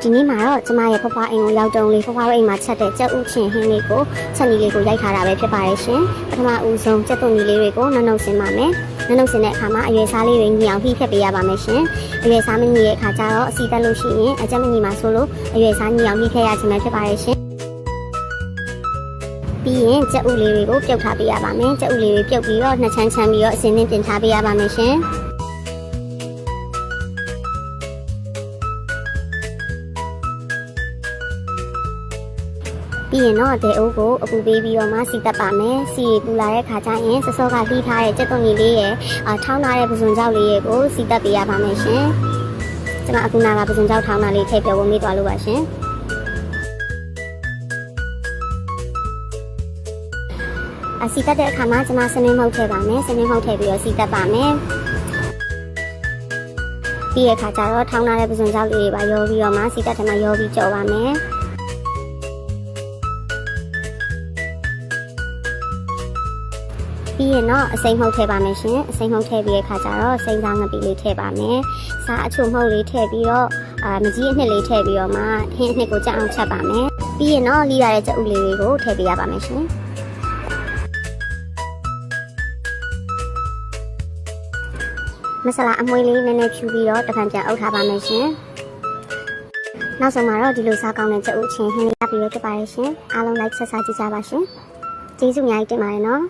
ဒီနေ့မှာတော့ကျမရဲ့ဖွားဖွားအိမ်ကိုရောက်တုန်းလေးဖွားဖွားအိမ်မှာချက်တဲ့ကြက်ဥချင်းဟင်းလေးကိုချက်နီလေးကိုရိုက်ထားတာပဲဖြစ်ပါတယ်ရှင်ပထမဦးဆုံးကြက်သွန်နီလေးတွေကိုနှုတ်ဆင်းပါမယ်နှုတ်ဆင်းတဲ့အခါမှာအရွယ်စားလေးတွေညီအောင်ဖိဖြတ်ပေးရပါမယ်ရှင်အရွယ်စားမညီရဲ့အခါကျတော့အစီတက်လို့ရှိရင်အကြက်မညီမှာဆိုလို့အရွယ်စားညီအောင်ဖိဖြတ်ရခြင်းပဲဖြစ်ပါတယ်ရှင်ပြီးရင်ကြက်ဥလေးတွေကိုပြုတ်ထားပေးရပါမယ်ကြက်ဥလေးတွေပြုတ်ပြီးတော့နှစ်ချမ်းချမ်းပြီးတော့အစင်းနဲ့ပြင်ထားပေးရပါမယ်ရှင်ပြီးရင်တော့တဲအိုးကိုအပူပေးပြီးတော့မှစီတက်ပါမယ်စီရီပူလာတဲ့ခါကျရင်စစောကလှီးထားတဲ့ကြက်သွန်ကြီးလေးရဲ့ထောင်းထားတဲ့ပစွန်ကြောက်လေးရဲ့ကိုစီတက်ပေးရပါမယ်ရှင်ကျွန်မအခုနာကပစွန်ကြောက်ထောင်းတာလေးထည့်ပြောဝင်မိသွားလို့ပါရှင်စီတက်တဲ့အခါမှာကျွန်မစနင်းမှုတ်ထည့်ပါမယ်စနင်းမှုတ်ထည့်ပြီးတော့စီတက်ပါမယ်ပြီးရဲ့အခါကျတော့ထောင်းထားတဲ့ပစွန်ကြောက်လေးတွေပါရောပြီးတော့မှစီတက်ထဲမှာရောပြီးကြော်ပါမယ်ပြီးရင်တော့အစိမ်းမှုတ်ထည့်ပါမယ်ရှင်အစိမ်းမှုတ်ထည့်ပြီးတဲ့အခါကျတော့စိမ်းသားငပီလေးထည့်ပါမယ်စားအချိုမှုတ်လေးထည့်ပြီးတော့မကြီးအနှစ်လေးထည့်ပြီးတော့မှဟင်းအနှစ်ကိုကြက်အောင်ချက်ပါမယ်ပြီးရင်တော့လီးရတဲ့ကြက်ဥလေးတွေကိုထည့်ပေးရပါမယ်ရှင်မဆလာအမွှေးလေးနည်းနည်းဖြူပြီးတော့တစ်ဖန်ပြန်အုပ်ထားပါမယ်ရှင်နောက်ဆုံးမှာတော့ဒီလိုစားကောင်းတဲ့ကြက်ဥချင်းဟင်းလေးရပြီးရဖြစ်ပါရဲ့ရှင်အားလုံး like ဆက်စားကြည့်ကြပါရှင်ကျေးဇူးအများကြီးတင်ပါတယ်နော်